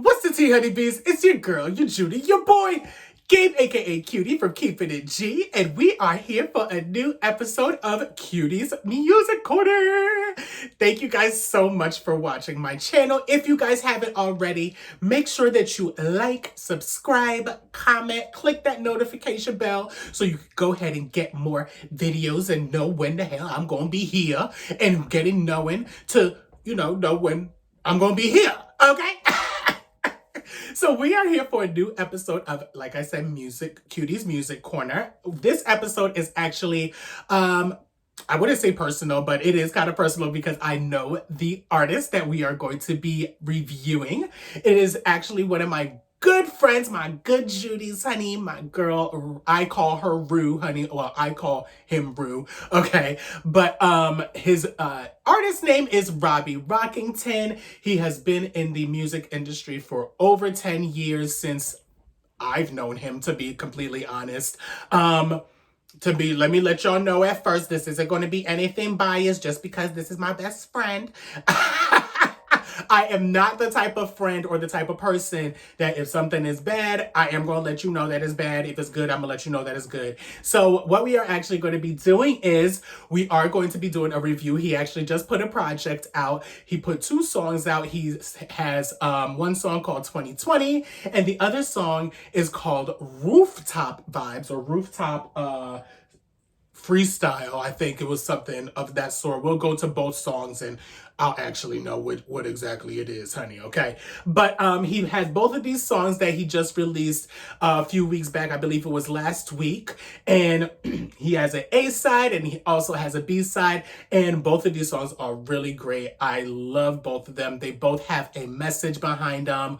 What's the tea, honeybees? It's your girl, your Judy, your boy, Gabe, aka Cutie from Keeping It G, and we are here for a new episode of Cutie's Music Corner. Thank you guys so much for watching my channel. If you guys haven't already, make sure that you like, subscribe, comment, click that notification bell so you can go ahead and get more videos and know when the hell I'm gonna be here and knowing to, know when I'm gonna be here, okay? So we are here for a new episode of, like I said, Cutie's Music Corner. This episode is actually, I wouldn't say personal, but it is kind of personal because I know the artist that we are going to be reviewing. It is actually one of my good friends, my good Judy's, honey, my girl. I call her Rue, honey. Well, I call him Rue, okay? But his artist name is Robbie Rockington. He has been in the music industry for over 10 years since I've known him, to be completely honest. Let me let y'all know at first, this isn't going to be anything biased just because this is my best friend. I am not the type of friend or the type of person that if something is bad, I am going to let you know that it's bad. If it's good, I'm going to let you know that it's good. So what we are actually going to be doing is we are going to be doing a review. He actually just put a project out. He put 2 songs out. He has one song called 2020 and the other song is called Rooftop Vibes or Rooftop Freestyle. I think it was something of that sort. We'll go to both songs and I'll actually know what exactly it is, honey, okay? But he has both of these songs that he just released a few weeks back. I believe it was last week. And he has an A side and he also has a B side. And both of these songs are really great. I love both of them. They both have a message behind them.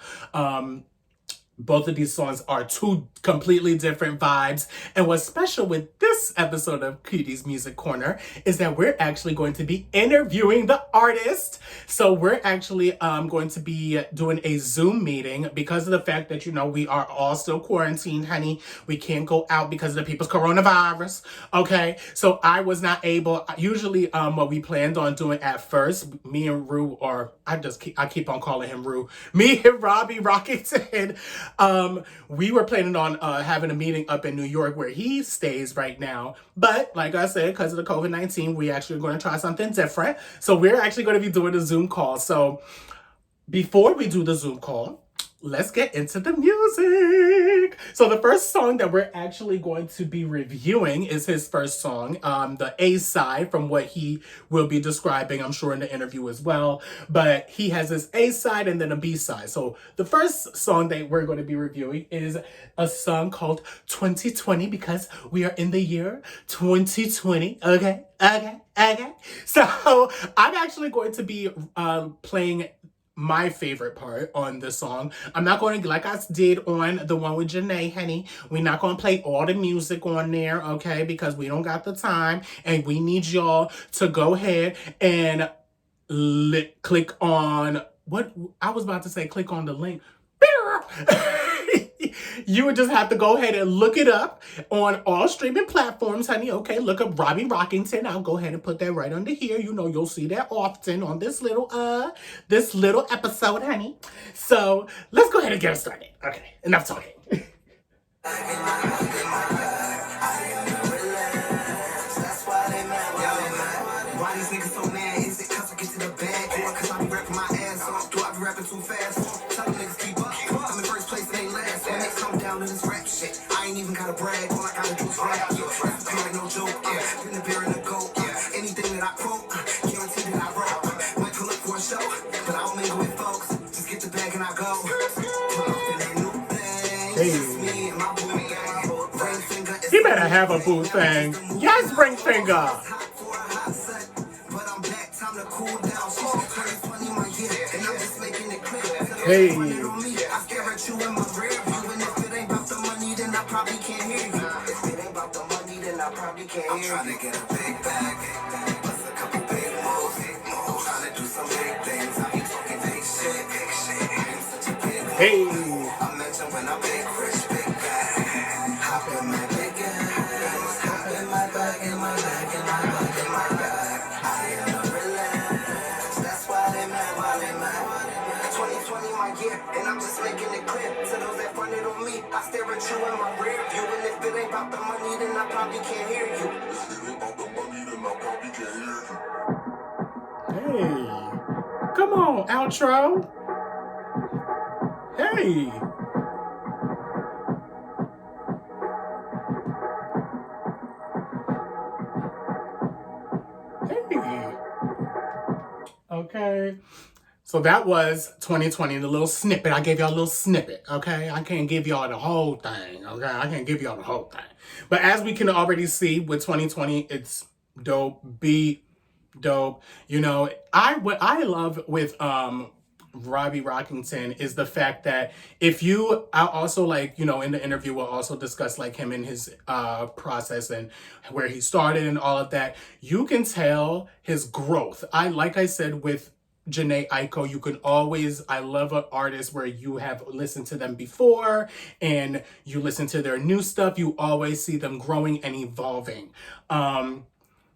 Both of these songs are 2 completely different vibes. And what's special with this episode of Cutie's Music Corner is that we're actually going to be interviewing the artist. So we're actually going to be doing a Zoom meeting because of the fact that, we are all still quarantined, honey. We can't go out because of the people's coronavirus, okay? So I was not able, usually what we planned on doing at first, me and Rue, or I keep on calling him Rue, me and Robbie Rockington, we were planning on having a meeting up in New York where he stays right now. But like I said, because of the COVID-19, we actually are going to try something different. So we're actually going to be doing a Zoom call. So before we do the Zoom call, let's get into the music. So the first song that we're actually going to be reviewing is his first song, the A side from what he will be describing, I'm sure, in the interview as well. But he has this A side and then a B side. So the first song that we're going to be reviewing is a song called 2020 because we are in the year 2020. Okay. So I'm actually going to be playing my favorite part on the song. I'm not going to, like I did on the one with Janae, honey, we're not going to play all the music on there, okay? Because we don't got the time and we need y'all to go ahead and click on, what I was about to say, click on the link. You would just have to go ahead and look it up on all streaming platforms, honey. Okay, look up Robbie Rockington. I'll go ahead and put that right under here. You'll see that often on this little episode, honey. So let's go ahead and get started. Okay, enough talking. Too fast. Tell them niggas keep up. I'm in first place, they last. When they come down to this rap shit, I ain't even gotta brag. All I gotta do is rap. Yeah, ain't no joke. Yeah, bring the beer and the goat. Yeah, anything that I quote, guarantee that I wrote. Might pull up for a show, but I don't mingle with folks. Just get the bag and I go. Hey, he better have a boo thing. Yes, Ring Finger. Hey. I'm trying to get a big bag, bust a couple big moves. I'm trying to do some big things. I be talking big shit. I'm such a big move. Hey. I mentioned when I'm big, fresh, big bag. Hop in my big ass. Hop in my bag, in my bag, in my bag, in my bag. I am the relax. That's why they mad, 2020 my year. And I'm just making it clear to those that run it on me. I stare at you in my rear view. And if it ain't about the money, then I probably can't hear you. If it ain't about the money, then I probably can't hear you. Hey, come on, outro. Hey. Hey. Okay. So that was 2020, the little snippet. I gave y'all a little snippet, okay? I can't give y'all the whole thing, okay? I can't give y'all the whole thing. But as we can already see with 2020, it's dope, beat, dope. You know, what I love with Robbie Rockington is the fact that I also like, you know, in the interview we'll also discuss like him and his process and where he started and all of that. You can tell his growth. Like I said with Jhené Aiko, you can always, I love an artist where you have listened to them before and you listen to their new stuff, you always see them growing and evolving.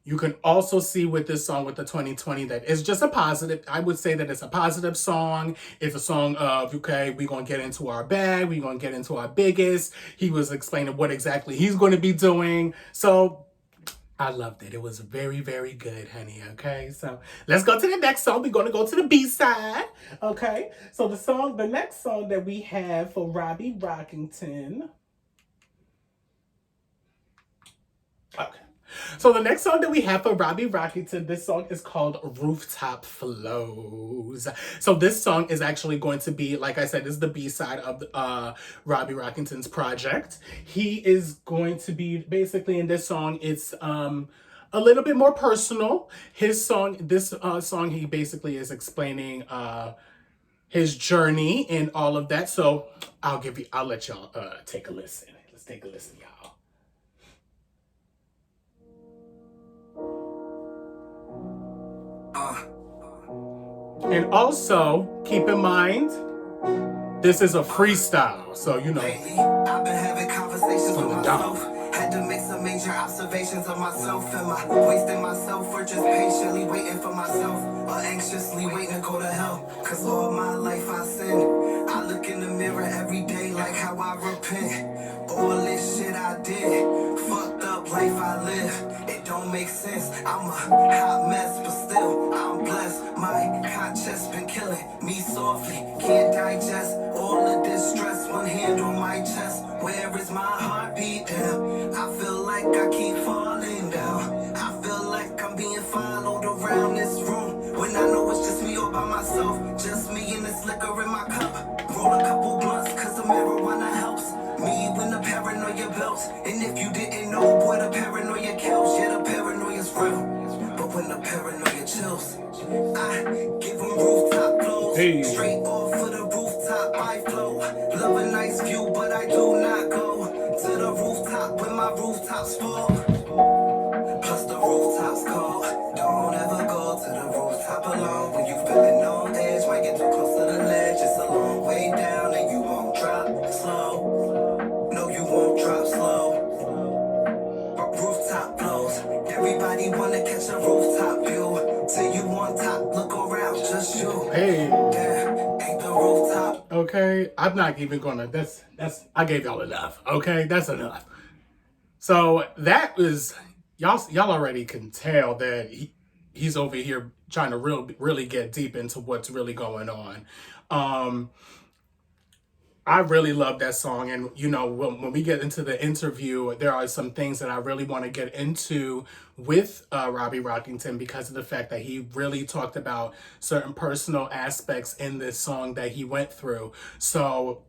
You can also see with this song, with the 2020, that it's just a positive. I would say that it's a positive song. It's a song of, okay, we're going to get into our bag. We're going to get into our biggest. He was explaining what exactly he's going to be doing. So I loved it. It was very, very good, honey. Okay, so let's go to the next song. We're going to go to the B-side. Okay, so the next song that we have for Robbie Rockington. Okay. So the next song that we have for Robbie Rockington, this song is called Rooftop Flows. So this song is actually going to be, like I said, is the B-side of Robbie Rockington's project. He is going to be, basically in this song, it's a little bit more personal. This song, he basically is explaining his journey and all of that. So I'll let y'all take a listen. Let's take a listen, y'all. And also, keep in mind, this is a freestyle, so you know. Lately, I've been having conversations with myself. Down. Had to make some major observations of myself. Am I wasting myself or just patiently waiting for myself? Or anxiously waiting to go to hell? Cause all my life I sin. I look in the mirror every day like how I repent. All this shit I did, fucked up life I live. It don't make sense. I'm a hot mess, but still I'm blessed. My conscience been killing me softly. Can't digest all of this stress. One hand on my chest. Where is my heartbeat down? I feel like I keep falling down. I feel like I'm being followed around this room. When I know it's just me all by myself. Just me and this liquor in my cup. Roll a couple blunts cause the marijuana helps. Me when the paranoia belts. And if you didn't know, boy, the paranoia kills. Yeah, the paranoia's real. But when the paranoia chills, I give them rooftop flows. Hey. Straight off of the rooftop, I flow. Love a nice view, but I do not go to the rooftop when my rooftops full. Plus the rooftops cold. Don't ever go to the rooftop alone. When you feeling on edge, might get too close to the ledge. It's a long way down and you won't drop slow. No, you won't drop slow. But rooftop blows. Everybody wanna catch a rooftop view. Till you on top, look around, just you. Hey. Damn, ain't the rooftop. Okay, I'm not even gonna, I gave y'all enough, okay? That's enough. So that was, y'all already can tell that he's over here trying to really get deep into what's really going on. I really love that song, and you know, when we get into the interview, there are some things that I really want to get into with Robbie Rockington because of the fact that he really talked about certain personal aspects in this song that he went through. So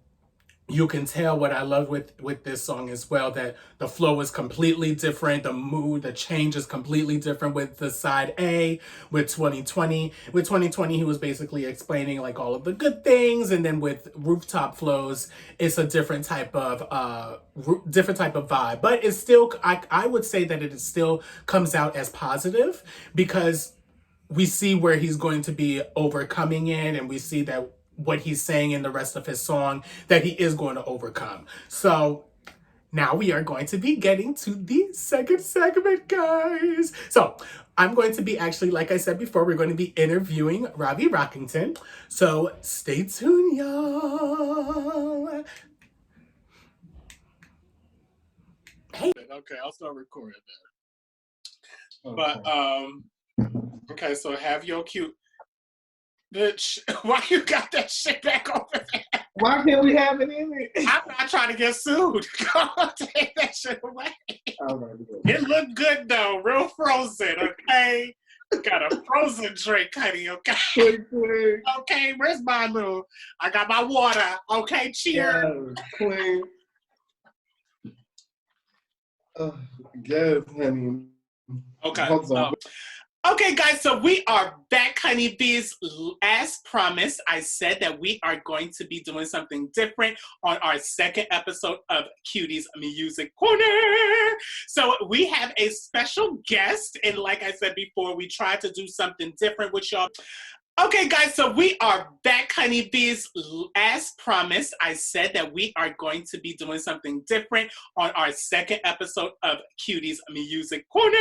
you can tell what I love with this song as well, that the flow is completely different. The mood, the change is completely different with the side A, with 2020. With 2020, he was basically explaining like all of the good things. And then with Rooftop Flows, it's a different type of vibe. But it's still, I would say that it still comes out as positive because we see where he's going to be overcoming it, and we see that what he's saying in the rest of his song that he is going to overcome. So now we are going to be getting to the second segment, guys. So I'm going to be actually, like I said before, we're going to be interviewing Robbie Rockington. So stay tuned, y'all. Hey. Okay, I'll start recording that. Okay. But, okay, so have your cute... Bitch, why you got that shit back over there? Why can't we have it in it? I'm not trying to get sued. Go take that shit away. It looked good though, real frozen, okay? Got a frozen drink, honey, okay? Okay, where's my little... I got my water, okay? Cheers. Queen. Yes, honey. Okay. Okay, guys, so we are back, honeybees. As promised, I said that we are going to be doing something different on our second episode of Cutie's Music Corner. So we have a special guest, and like I said before, we tried to do something different with y'all. Okay, guys, so we are back, honeybees. As promised, I said that we are going to be doing something different on our second episode of Cutie's Music Corner.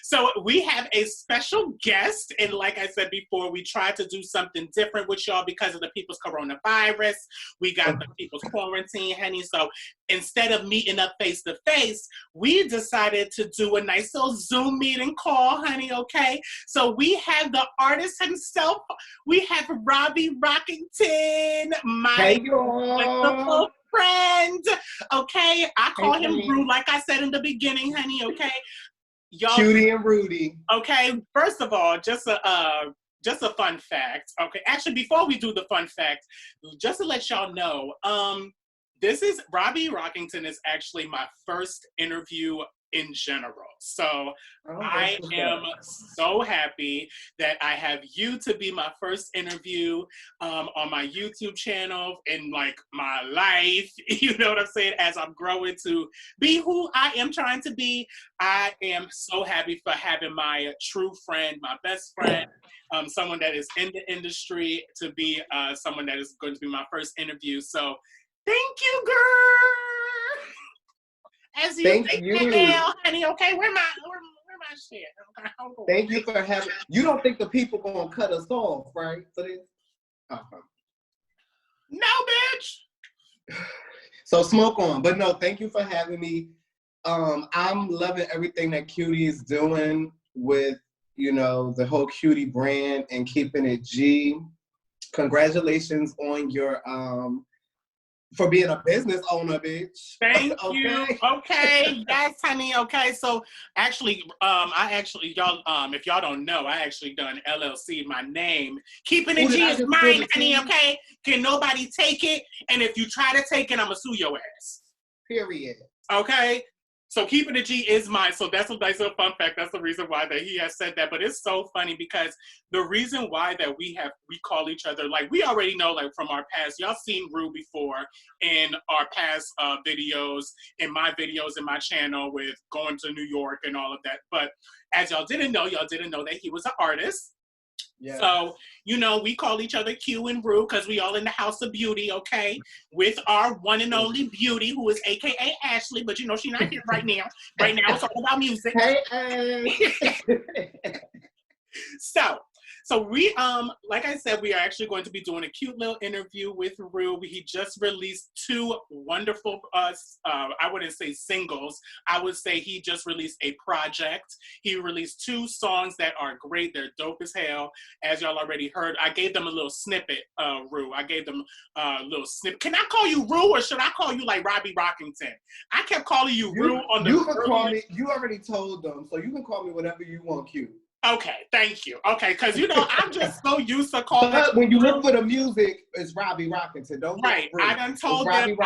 So we have a special guest, and like I said before, we tried to do something different with y'all because of the people's coronavirus. We got the people's quarantine, honey. So instead of meeting up face to face, we decided to do a nice little Zoom meeting call, honey, okay? So we have the artist himself. We have Robbie Rockington, my wonderful friend. Okay, I call him Rue, like I said in the beginning, honey. Okay, y'all. Cutie and Rudy. Okay, first of all, just a fun fact. Okay, actually, before we do the fun fact, just to let y'all know, this is Robbie Rockington is actually my first interview in general. So I am so happy that I have you to be my first interview on my YouTube channel in like my life. You know what I'm saying? As I'm growing to be who I am trying to be, I am so happy for having my true friend, my best friend, someone that is in the industry to be someone that is going to be my first interview. So thank you, girl. As you thank you, now, honey. Okay, where my shit? Okay, thank you for having. You don't think the people gonna cut us off, right? For this? No, bitch. So smoke on, but no. Thank you for having me. I'm loving everything that Cutie is doing with the whole Cutie brand and keeping it G. Congratulations on your for being a business owner, bitch. Thank you. Okay. Yes, honey. Okay. So actually, y'all, if y'all don't know, I actually done LLC, my name. Keeping it G is mine, honey. Okay. Can nobody take it? And if you try to take it, I'ma sue your ass. Period. Okay. So keeping it G is mine. So that's a nice little fun fact. That's the reason why that he has said that. But it's so funny because the reason why that we call each other, like we already know, like from our past, y'all seen Rue before in our past videos, in my videos in my channel with going to New York and all of that. But as y'all didn't know that he was an artist. Yeah. So, we call each other Q and Rue because we all in the house of beauty, okay? With our one and only beauty, who is AKA Ashley, but she's not here right now. Right now it's all about music. Hey. So we, like I said, we are actually going to be doing a cute little interview with Rue. He just released two wonderful, I wouldn't say singles. I would say he just released a project. He released two songs that are great. They're dope as hell. As y'all already heard, I gave them a little snippet, Rue. I gave them a little snippet. Can I call you Rue or should I call you like Robbie Rockington? I kept calling you Rue on the... You can call me, you already told them, so you can call me whatever you want, Q. Okay, thank you. Okay, because I'm just so used to calling. But when you look for the music, it's Robbie Rockington. Don't right. I done told them.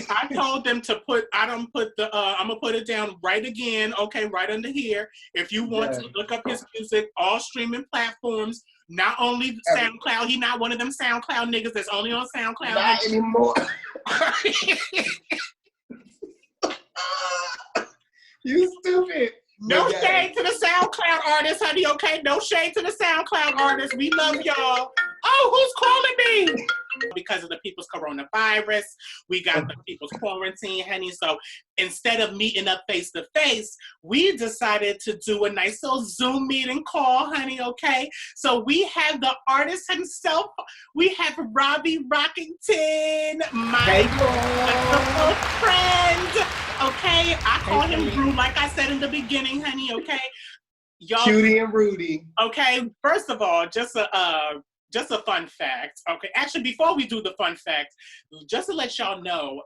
I told them to put. I'm gonna put it down right again. Okay, right under here. If you want to look up his music, all streaming platforms. Not only SoundCloud. He not one of them SoundCloud niggas that's only on SoundCloud. Not anymore. You stupid. No shade to the SoundCloud artists, honey, okay? No shade to the SoundCloud artists. We love y'all. Oh, who's calling me? because of the people's coronavirus. We got the people's quarantine, honey. So instead of meeting up face to face, we decided to do a nice little Zoom meeting call, honey, okay? So we have the artist himself. We have Robbie Rockington, my wonderful friend, okay? I call him Drew, like I said in the beginning, honey, okay? Y'all, Cutie and Rudy. Okay, first of all, just a fun fact. Okay, actually, before we do the fun fact, just to let y'all know,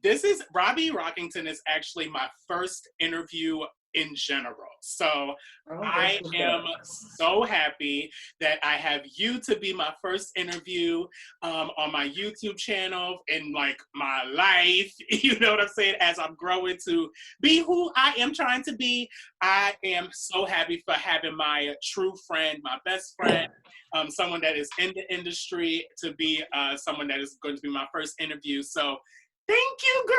this is Robbie Rockington is actually my first interview in general. So I am so happy that I have you to be my first interview on my YouTube channel in like my life. You know what I'm saying? As I'm growing to be who I am trying to be, I am so happy for having my true friend, my best friend, someone that is in the industry to be someone that is going to be my first interview. So thank you, girl.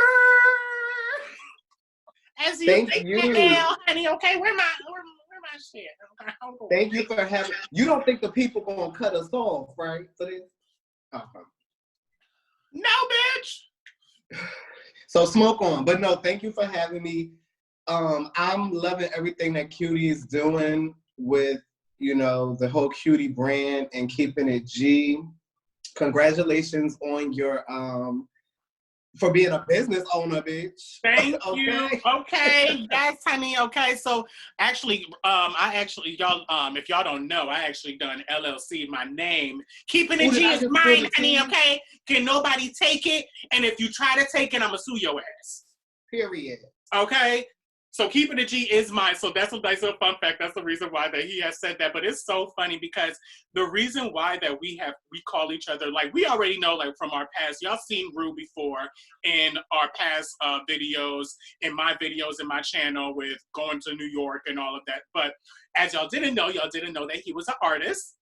As you Thank take you, the L, honey. Okay, where my shit? Okay, hold on. Thank you for having. You don't think the people gonna cut us off, right? For this? No, bitch. So smoke on, but no. Thank you for having me. I'm loving everything that Cutie is doing with the whole Cutie brand and keeping it G. Congratulations on your for being a business owner, bitch. Thank you. Okay. Yes, honey. Okay. So actually, y'all, if y'all don't know, I actually done LLC. My name, Keeping It G is mine, honey. Okay. Can nobody take it? And if you try to take it, I'ma sue your ass. Period. Okay. So Keeping It G is mine. So that's a nice little fun fact. That's the reason why that he has said that. But it's so funny because the reason why that we call each other, like we already know, like from our past, y'all seen Rue before in our past videos, in my videos in my channel with going to New York and all of that. But as y'all didn't know that he was an artist.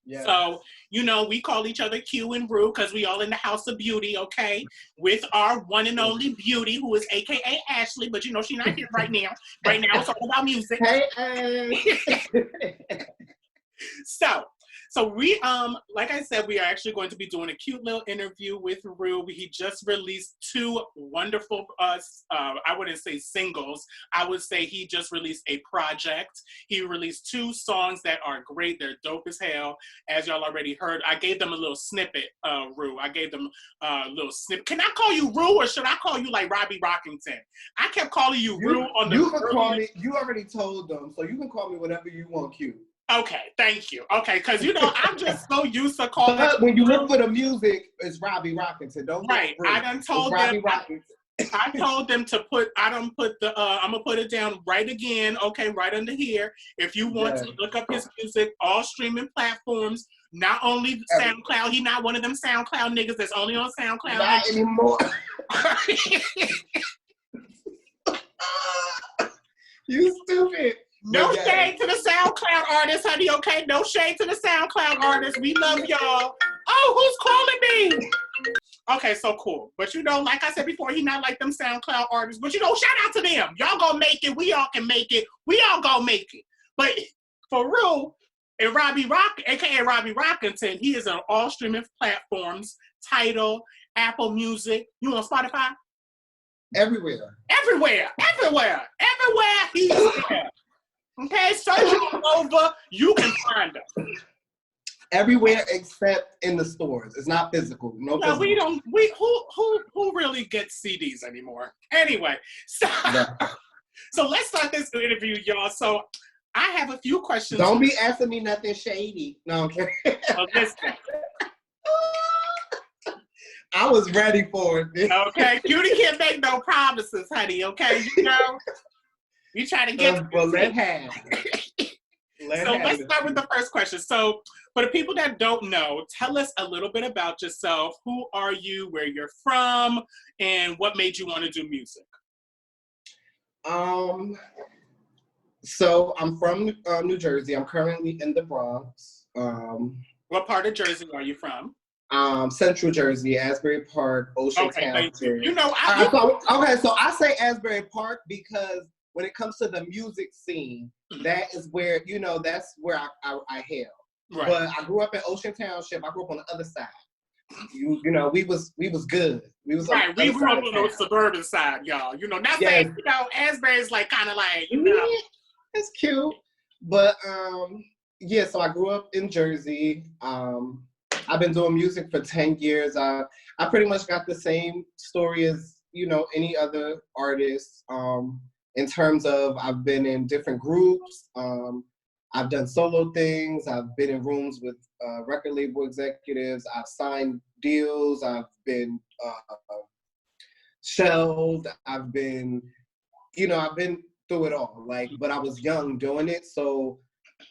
Yeah. So, we call each other Q and Rue because we all in the house of beauty, okay? With our one and only beauty, who is AKA Ashley, but she's not here right now. Right now it's all about music. Hey. So we, like I said, we are actually going to be doing a cute little interview with Rue. He just released 2 wonderful, I wouldn't say singles. I would say he just released a project. He released 2 songs that are great. They're dope as hell. As y'all already heard, I gave them a little snippet, Rue. I gave them a little snippet. Can I call you Rue or should I call you like Robbie Rockington? I kept calling you Rue on the... You can call me, you already told them, so you can call me whatever you want, Q. Okay, thank you. Okay, because I'm just so used to calling. But when you look for the music, it's Robbie Rockington. Don't right. I done told them. I told them to put. I don't put the. I'm gonna put it down right again. Okay, right under here. If you want to look up his music, all streaming platforms. Not only SoundCloud. He not one of them SoundCloud niggas that's only on SoundCloud. Not anymore. You stupid. No shade to the SoundCloud artists, honey, okay? No shade to the SoundCloud artists. We love y'all. Oh, who's calling me? Okay, so cool. But like I said before, he not like them SoundCloud artists. But shout out to them. Y'all gonna make it. We all can make it. We all gonna make it. But for Rue and Robbie Rock, aka Robbie Rockington, he is on all streaming platforms, Tidal, Apple Music. You on Spotify? Everywhere. He's there. Okay, search him over. You can find him everywhere except in the stores. It's not physical. No, physical. We don't. Who really gets CDs anymore? Anyway, so let's start this interview, y'all. So I have a few questions. Don't be asking me nothing shady. No, I'm kidding. Oh, listen. I was ready for it. Okay, Cutie can't make no promises, honey. Okay, you try to get. Well, let's start with the first question. So, for the people that don't know, tell us a little bit about yourself. Who are you? Where you're from? And what made you want to do music? So I'm from New Jersey. I'm currently in the Bronx. What part of Jersey are you from? Central Jersey, Asbury Park, Ocean Town. So I say Asbury Park because when it comes to the music scene, that is where, that's where I hail. Right. But I grew up in Ocean Township. I grew up on the other side. you know, we was good. We was on Right, the we other grew side up of on the town. suburban side, y'all. You know, not Yes. saying, you know, Asbury's like kind of like, you Yeah, know. it's cute. But yeah, so I grew up in Jersey. I've been doing music for 10 years. I pretty much got the same story as, you know, any other artist. In terms of I've been in different groups. I've done solo things. I've been in rooms with record label executives. I've signed deals. I've been shelved. I've been, you know, I've been through it all. Like, but I was young doing it, so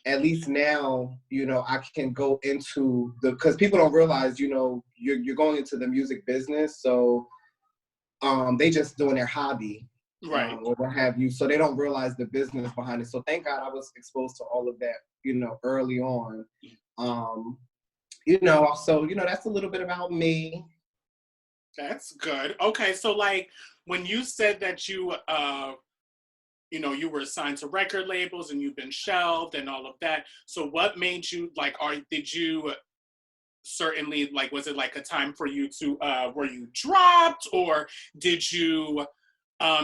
at least now, you know, I can go into because people don't realize, you know, you're going into the music business, so they just doing their hobby. Right. Or what have you, so they don't realize the business behind it. So thank God I was exposed to all of that, you know, early on. You know, so, you know, that's a little bit about me. That's good. Okay, so like when you said that you know, you were assigned to record labels and you've been shelved and all of that. So what made you like, did you certainly like, was it like a time for you to, were you dropped, or did you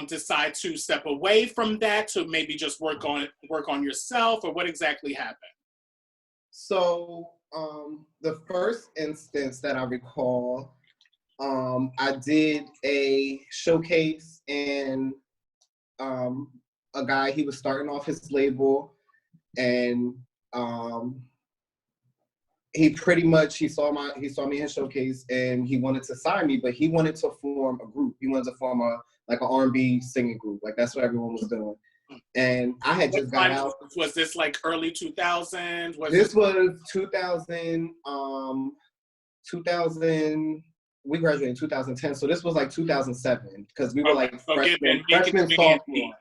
decide to step away from that to maybe just work on yourself, or what exactly happened? So the first instance that I recall, I did a showcase, and a guy, he was starting off his label, and he saw me in his showcase, and he wanted to sign me, but he wanted to form a group. He wanted to form an R&B singing group. Like, that's what everyone was doing. And I had just got out. Was this like early 2000s? This was 2000, 2000, we graduated in 2010, so this was like 2007, because we were like freshmen, sophomores.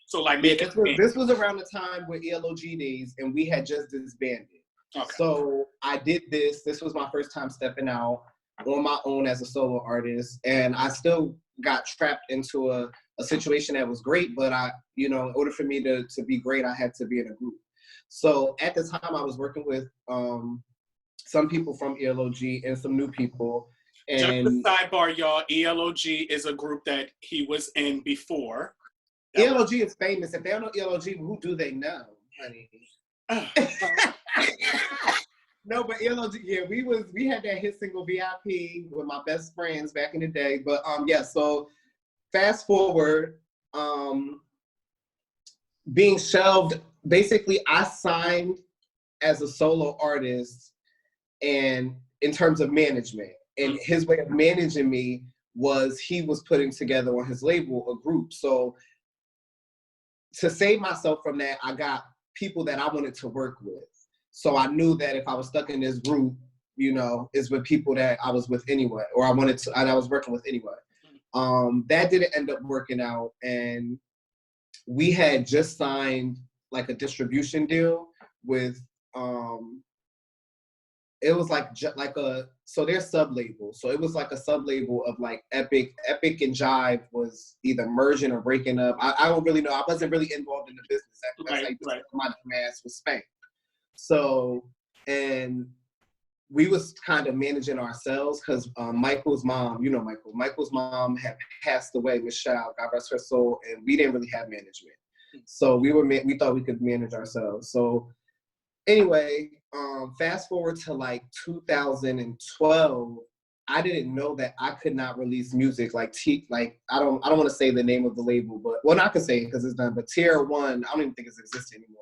So like, yeah, this was around the time with ELOG days, and we had just disbanded. Okay. So I did this. This was my first time stepping out on my own as a solo artist, and I still got trapped into a situation that was great, but you know, in order for me to be great, I had to be in a group. So at the time, I was working with some people from ELOG and some new people. And just a sidebar, y'all, ELOG is a group that he was in before. ELOG is famous. If they don't know ELOG, who do they know, honey? No, but ELOG, yeah, we had that hit single VIP with my best friends back in the day. But yeah, so fast forward, being shelved, basically I signed as a solo artist, and in terms of management, and his way of managing me was he was putting together on his label a group. So to save myself from that, I got people that I wanted to work with. So I knew that if I was stuck in this group, you know, it's with people that I was with anyway, or I was working with anyway. That didn't end up working out, and we had just signed like a distribution deal with it was so they're sub-labels. So it was like a sub-label of like Epic and Jive was either merging or breaking up. I don't really know. I wasn't really involved in the business. That's my ass was spanked. So, and we was kind of managing ourselves, because Michael's mom, you know Michael's mom had passed away, Michelle, God rest her soul, and we didn't really have management. So we thought we could manage ourselves. So anyway, fast forward to like 2012, I didn't know that I could not release music like I don't want to say the name of the label, but I could say it because it's done. But Tier 1, I don't even think it exists anymore.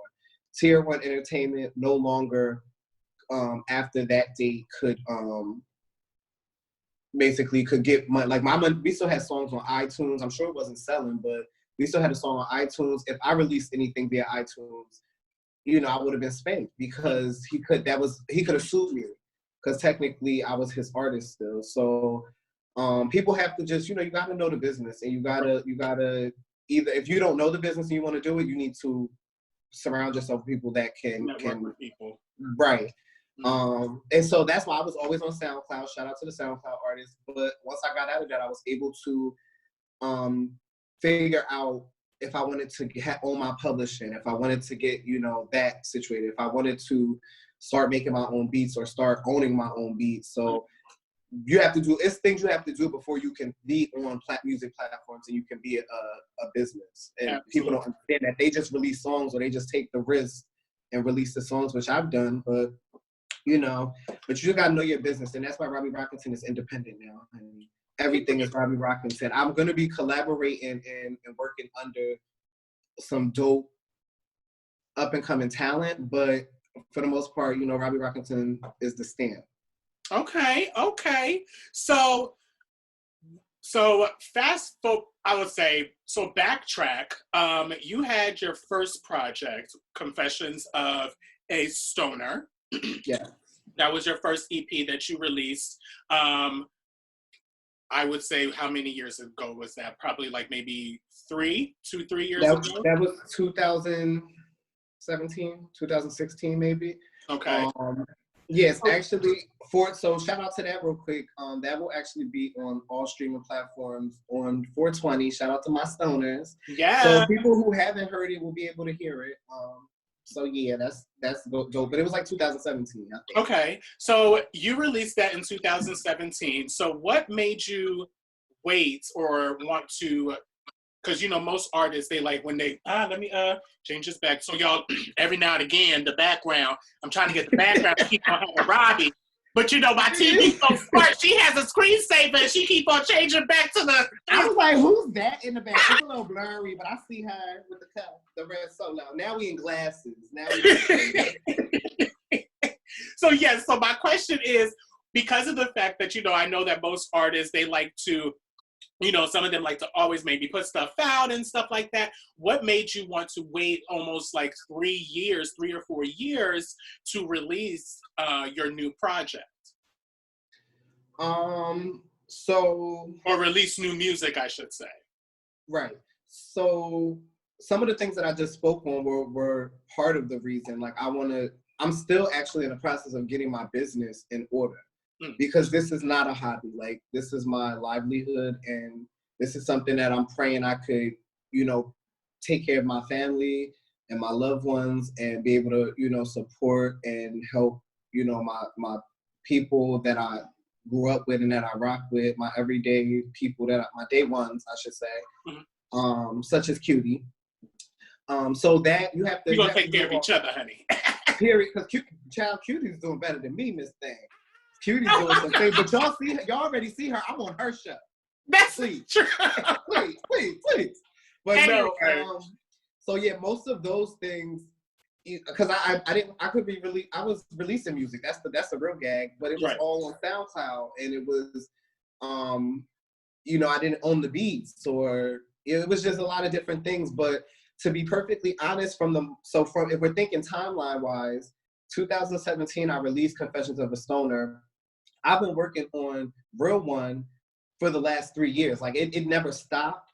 Tier 1 Entertainment no longer, after that date, could basically could get money. Like we still had songs on iTunes. I'm sure it wasn't selling, but we still had a song on iTunes. If I released anything via iTunes, you know, I would have been spanked, because he could have sued me, because technically I was his artist still. So people have to just, you know, you got to know the business, and you gotta either, if you don't know the business and you want to do it, you need to surround yourself with people that can with people. Right. And so that's why I was always on SoundCloud. Shout out to the SoundCloud artists. But once I got out of that, I was able to figure out if I wanted to own my publishing, if I wanted to get, you know, that situated, if I wanted to start making my own beats or start owning my own beats. So it's things you have to do before you can be on music platforms and you can be a business. And Absolutely. People don't understand that. They just release songs or they just take the risk and release the songs, which I've done, but you gotta know your business. And that's why Robbie Rockington is independent now. I mean, everything is Robbie Rockington. I'm gonna be collaborating and working under some dope up and coming talent, but for the most part, Robbie Rockington is the stamp. Okay. So fast forward, I would say, so backtrack. You had your first project, Confessions of a Stoner. Yeah. That was your first EP that you released. I would say, how many years ago was that? Probably like maybe 3 years ago? That was 2017, 2016 maybe. Okay. Yes, actually, so shout out to that real quick. That will actually be on all streaming platforms on 420. Shout out to my stoners. Yeah. So people who haven't heard it will be able to hear it. So yeah, that's dope. But it was like 2017, I think. Okay, so you released that in 2017. So what made you wait or want to? Because most artists, they like when they let me change this back. So y'all, every now and again, the background. I'm trying to get the background to keep on having Robbie. But my TV's so smart. She has a screensaver and she keep on changing back to the. I was like, who's that in the back? It's a little blurry, but I see her with the cup, the red solo. Now we in glasses. So yes, so my question is, because of the fact that, I know that most artists, they like to, some of them like to always maybe put stuff out and stuff like that. What made you want to wait almost like 3 or 4 years to release your new project? Or release new music, I should say. Right. So some of the things that I just spoke on were part of the reason. Like I'm still actually in the process of getting my business in order. Because this is not a hobby. Like, this is my livelihood, and this is something that I'm praying I could, take care of my family and my loved ones and be able to, support and help, my people that I grew up with and that I rock with, my everyday people my day ones, I should say, such as Cutie. So that you have to. You're gonna take care of each other, honey. Period. Because Cutie's doing better than me, Miss Thing. Cutie's doing some things, but y'all already see her. I'm on her show. That's please, true. please. But anyway. No, so yeah, most of those things, because I was releasing music. That's the real gag, but it was all on SoundCloud, and it was, I didn't own the beats, or it was just a lot of different things. But to be perfectly honest, if we're thinking timeline wise, 2017 I released Confessions of a Stoner. I've been working on Real One for the last 3 years. Like it never stopped,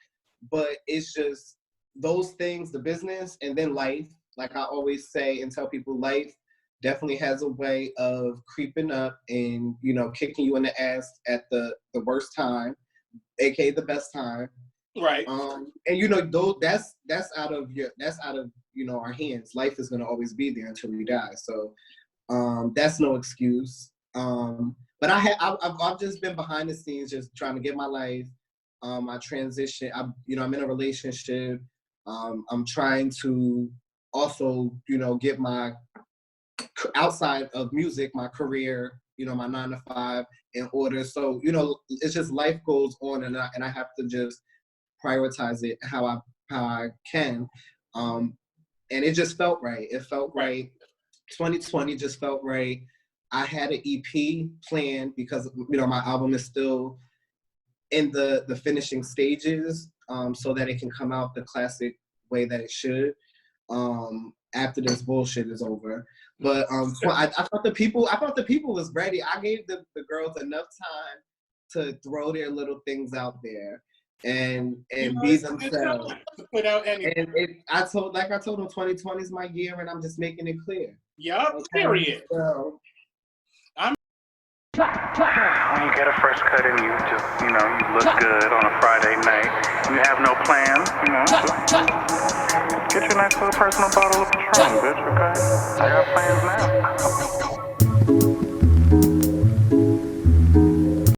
but it's just those things, the business and then life. Like I always say and tell people, life definitely has a way of creeping up and, kicking you in the ass at the worst time, aka the best time. Right. And that's out of our hands. Life is gonna always be there until we die. So that's no excuse. But I've just been behind the scenes, just trying to get my life. I transition. I'm in a relationship. I'm trying to also, get my outside of music, my career, my 9 to 5 in order. So it's just life goes on, and I have to just prioritize it how I can. And it just felt right. It felt right. 2020 just felt right. I had an EP planned because, my album is still in the finishing stages, so that it can come out the classic way that it should, after this bullshit is over. But I thought the people was ready. I gave the girls enough time to throw their little things out there and be themselves. Without any. And I told them 2020 is my year, and I'm just making it clear. Yup. Okay? Period. So, when you get a fresh cut and you just, you look good on a Friday night, you have no plans, just get you a nice little personal bottle of Patron, bitch, okay? I got plans now.